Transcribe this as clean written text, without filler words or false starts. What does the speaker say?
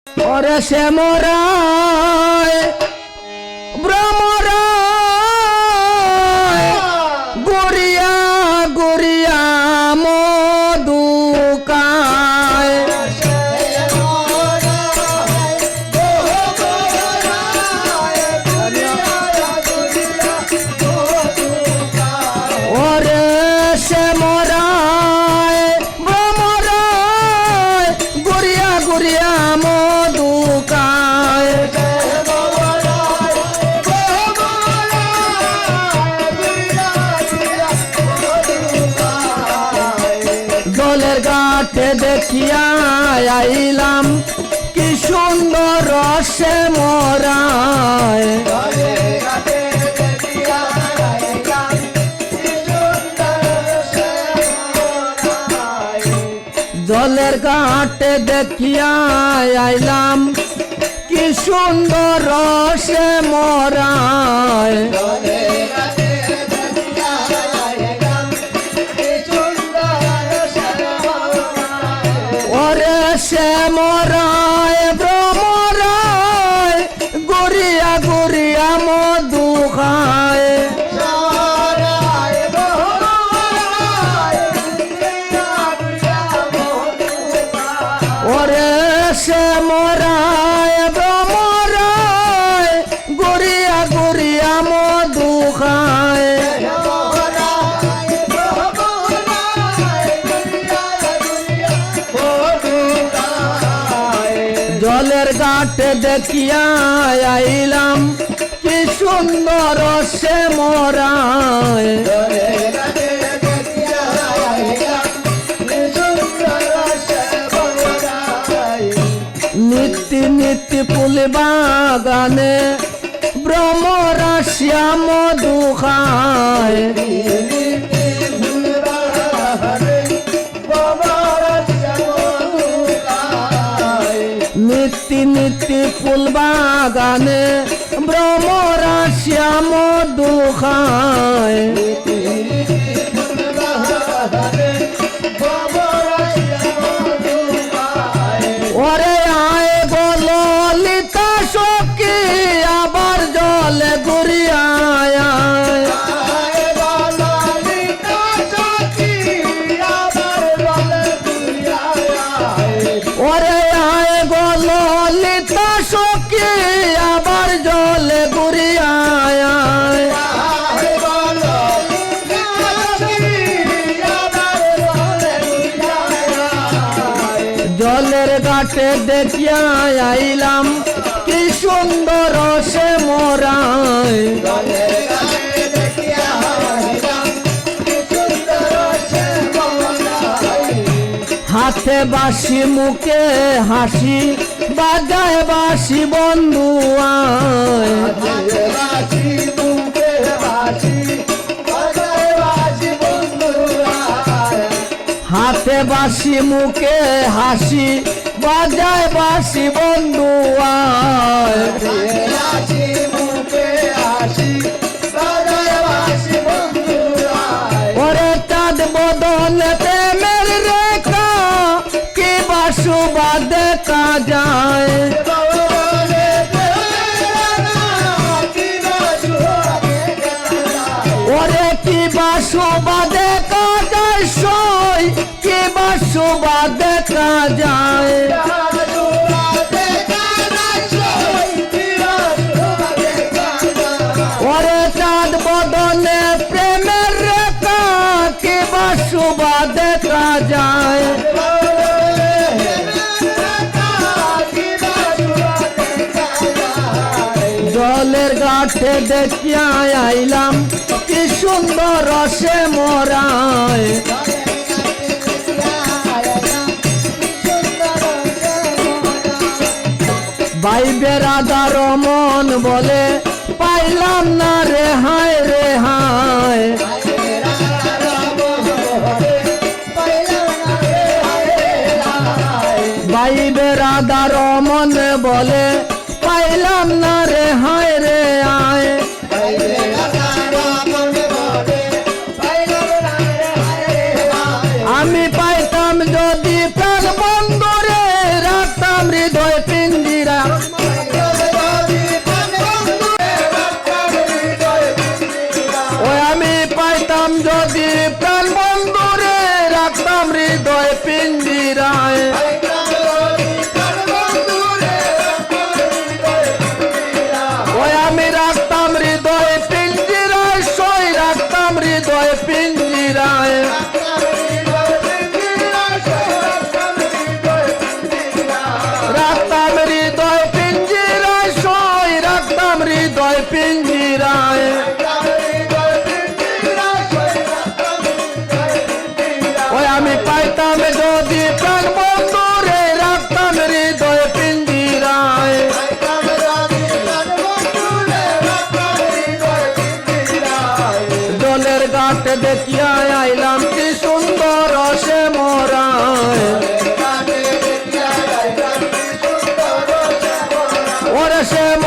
ওরে সে মোরায় ভ্রমরায় গড়িয়া গড়িয়া মধুকায় ওরে সে মোরায় ভ্রমরায় গড়িয়া গড়িয়া মধুকায় জলের ঘাটে দেখিয়া আইলাম কি সুন্দর রসে মোরায় জলের ঘাটে দেখিয়া আইলাম কি সুন্দর রসে মোরায় ওরে সে মোরায় ভ্রমরায় গড়িয়া গড়িয়া মধু খায় ওরে সে মোরায় ভ্রমরায় গড়িয়া গড়িয়া মধু খায় জলের ঘাটে দেখিয়া আইলাম কি সুন্দর সে মোরায় নিত্য নিত্য ফুল বাগানে ভ্রমরা শ্যাম মধু খায় নিত্য নিত্য ফুল বাগানে ভ্রমরা শ্যাম মধু খায় ওরে আয় বলো লিতা সখী আবার জলে ঘুরিয়া আয় ওরে আয় বলো লিতা সখী আবার জলে ঘুরিয়া আয় জলের ঘাটে দেখিয়া আইলাম কি সুন্দর সে মোরায় হাতে বাসি মুখে হাসি বাজায় বাসি বন্ধু আয় হাতে বাসি মুখে হাসি বাজায় বাসি বন্ধু আয় ওরে চাঁদ বদলে প্রেমের রেখা কি বাসুবা দেখা যায় ওরে কি বাসুবা দেখা যায় সই কি বাসুবা দেখা যায় ওরে চাঁদ বদনে প্রেমের রেখা কি বাসুবা দেখা যায় জলের ঘাটে দেখিয়া আইলাম কি সুন্দর রসে মোরায় ভাই বেরাদার মন বলে পাইলাম না রে হায় রে হায় ভাই বেরাদার মন বলে পাইলাম না রে হায় রে আয় আমি পাইতাম যদি প্রাণ বন্ধরে রাখতাম হৃদয় পিণ্ড আসে